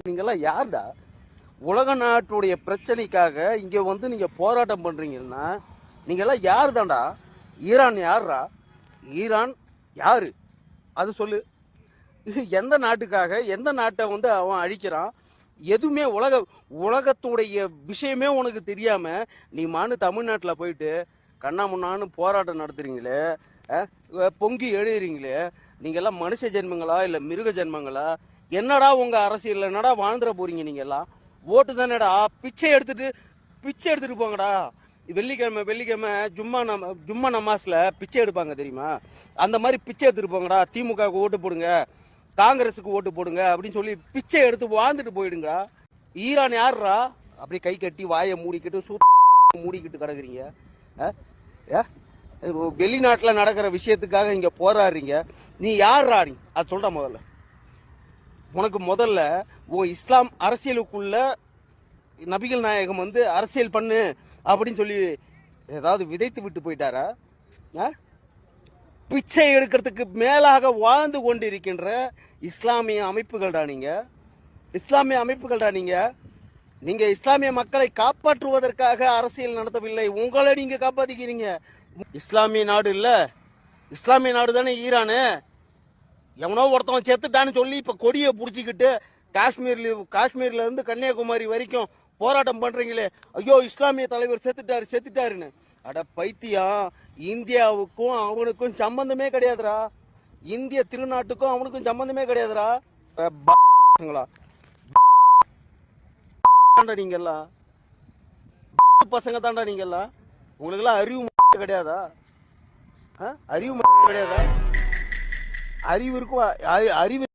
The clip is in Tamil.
நீங்கெல்லாம் யாருடா? உலக நாட்டுடைய பிரச்சனைக்காக இங்க வந்து நீங்க போராட்டம் பண்றீங்கன்னா நீங்கெல்லாம் யாரு தான்டா? ஈரான் யாருடா? ஈரான் யாரு? அது சொல்லு. எந்த நாட்டுக்காக எந்த நாட்டை வந்து அவன் அழிக்கிறான்? எதுவுமே உலகத்துடைய விஷயமே உனக்கு தெரியாம நீ தமிழ்நாட்டில் போயிட்டு கண்ணா முன்னான்னு போராட்டம் நடத்துறீங்களே, பொங்கி எழுதுறீங்களே, நீங்க எல்லாம் மனுஷ ஜென்மங்களா இல்ல மிருக ஜென்மங்களா? என்னடா உங்க அரசியல் என்னடா வாழ்ந்துட போறீங்க? நீங்க எல்லாம் ஓட்டு தானேடா, பிச்சை எடுத்துட்டு போங்கடா. வெள்ளிக்கிழமை ஜும்மா நமாஸ்ல பிச்சை எடுப்பாங்க தெரியுமா? அந்த மாதிரி பிச்சை எடுத்துட்டு போங்கடா. திமுக ஓட்டு போடுங்க, காங்கிரஸுக்கு ஓட்டு போடுங்க அப்படின்னு சொல்லி பிச்சை எடுத்து வாழ்ந்துட்டு போயிடுங்க. ஈரான் யாருடா? அப்படி கை கட்டி வாயை மூடிக்கிட்டு கிடக்குறீங்க. வெளிநாட்டுல நடக்கிற விஷயத்துக்காக இங்க போராடுறீங்க. நீ யாருடா? நீ அது சொல்ற முதல்ல. உனக்கு முதல்ல உன் இஸ்லாம் அரசியலுக்குள்ள நபிகள் நாயகம் வந்து அரசியல் பண்ணு அப்படின்னு சொல்லி ஏதாவது விதைத்து விட்டு போயிட்டாரா? பிச்சை எடுக்கிறதுக்கு மேலாக வாழ்ந்து கொண்டிருக்கின்ற இஸ்லாமிய அமைப்புகள்டா நீங்க. நீங்க இஸ்லாமிய மக்களை காப்பாற்றுவதற்காக அரசியல் நடத்தவில்லை, உங்களை நீங்க காப்பாத்திக்கிறீங்க. இஸ்லாமிய நாடு இல்ல, இஸ்லாமிய நாடு தானே ஈரானு. எவனோ ஒருத்தவன் செத்துட்டான்னு சொல்லி இப்ப கொடியை புடிச்சுக்கிட்டு காஷ்மீர்ல இருந்து கன்னியாகுமரி வரைக்கும் போராட்டம் பண்றீங்களே, ஐயோ இஸ்லாமிய தலைவர் செத்துட்டாருன்னு. அட பைத்தியம், இந்தியாவுக்கும் அவனுக்கும் சம்பந்தமே கிடையாதுரா. இந்திய திருநாட்டுக்கும் அவனுக்கும் சம்பந்தமே கிடையாதுரா. நீங்கெல்லாம் பசங்க தாண்டா நீங்கெல்லாம். உங்களுக்கு எல்லாம் அறிவு கிடையாதா? அறிவு கிடையாதா? அறிவு இருக்கும். அறிவு